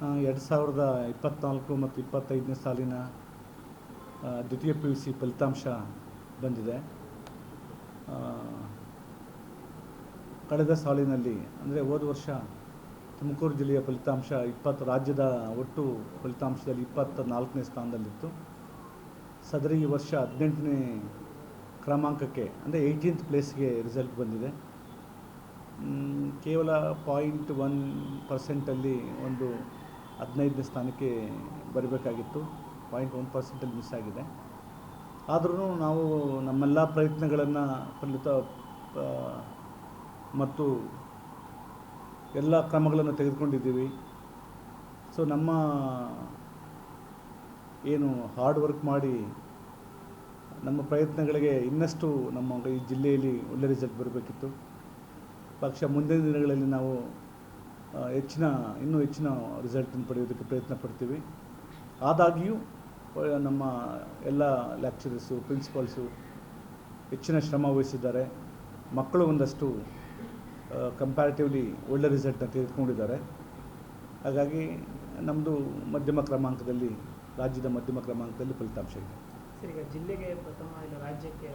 2024 ಮತ್ತು 25ನೇ ಸಾಲಿನ ದ್ವಿತೀಯ PUC ಫಲಿತಾಂಶ ಬಂದಿದೆ. ಕಳೆದ ಸಾಲಿನಲ್ಲಿ ಅಂದರೆ ಹೋದ ವರ್ಷ ತುಮಕೂರು ಜಿಲ್ಲೆಯ ಫಲಿತಾಂಶ ರಾಜ್ಯದ ಒಟ್ಟು ಫಲಿತಾಂಶದಲ್ಲಿ 24ನೇ ಸ್ಥಾನದಲ್ಲಿತ್ತು. ಸದರಿ ಈ ವರ್ಷ 18ನೇ ಕ್ರಮಾಂಕಕ್ಕೆ ಅಂದರೆ 18th ಪ್ಲೇಸ್ಗೆ ರಿಸಲ್ಟ್ ಬಂದಿದೆ. ಕೇವಲ 0.1% ಒಂದು 15ನೇ ಸ್ಥಾನಕ್ಕೆ ಬರಬೇಕಾಗಿತ್ತು. 0.1% ಮಿಸ್ ಆಗಿದೆ. ಆದ್ರೂ ನಾವು ನಮ್ಮೆಲ್ಲ ಪ್ರಯತ್ನಗಳನ್ನು ಮತ್ತು ಎಲ್ಲ ಕ್ರಮಗಳನ್ನು ತೆಗೆದುಕೊಂಡಿದ್ದೀವಿ. ಸೊ ನಮ್ಮ ಏನು ಹಾರ್ಡ್ ವರ್ಕ್ ಮಾಡಿ ನಮ್ಮ ಪ್ರಯತ್ನಗಳಿಗೆ ಇನ್ನಷ್ಟು ನಮ್ಮ ಈ ಜಿಲ್ಲೆಯಲ್ಲಿ ಒಳ್ಳೆ ರಿಸಲ್ಟ್ ಬರಬೇಕಿತ್ತು. ಪಕ್ಷ ಮುಂದಿನ ದಿನಗಳಲ್ಲಿ ನಾವು ಇನ್ನೂ ಹೆಚ್ಚಿನ ರಿಸಲ್ಟನ್ನು ಪಡೆಯೋದಕ್ಕೆ ಪ್ರಯತ್ನ ಪಡ್ತೀವಿ. ಆದಾಗ್ಯೂ ನಮ್ಮ ಎಲ್ಲ ಲೆಕ್ಚರರ್ಸು, ಪ್ರಿನ್ಸಿಪಾಲ್ಸು ಹೆಚ್ಚಿನ ಶ್ರಮ ವಹಿಸಿದ್ದಾರೆ. ಮಕ್ಕಳು ಒಂದಷ್ಟು ಕಂಪ್ಯಾರಿಟಿವ್ಲಿ ಒಳ್ಳೆ ರಿಸಲ್ಟನ್ನು ತೆಗೆದುಕೊಂಡಿದ್ದಾರೆ. ಹಾಗಾಗಿ ನಮ್ಮದು ರಾಜ್ಯದ ಮಧ್ಯಮ ಕ್ರಮಾಂಕದಲ್ಲಿ ಫಲಿತಾಂಶ ಇದೆ. ಈಗ ಜಿಲ್ಲೆಗೆ ಪ್ರಥಮ ಇಲ್ಲ ರಾಜ್ಯಕ್ಕೆ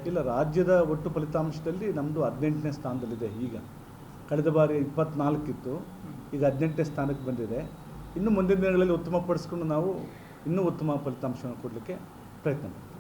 ಇಲ್ಲ, ರಾಜ್ಯದ ಒಟ್ಟು ಫಲಿತಾಂಶದಲ್ಲಿ ನಮ್ಮದು 18ನೇ ಸ್ಥಾನದಲ್ಲಿದೆ. ಈಗ ಕಳೆದ ಬಾರಿ 24 ಇತ್ತು, ಈಗ 18ನೇ ಸ್ಥಾನಕ್ಕೆ ಬಂದಿದೆ. ಇನ್ನು ಮುಂದಿನ ದಿನಗಳಲ್ಲಿ ಉತ್ತಮಪಡಿಸ್ಕೊಂಡು ನಾವು ಇನ್ನೂ ಉತ್ತಮ ಫಲಿತಾಂಶವನ್ನು ಕೊಡಲಿಕ್ಕೆ ಪ್ರಯತ್ನ ಮಾಡ್ತೀವಿ.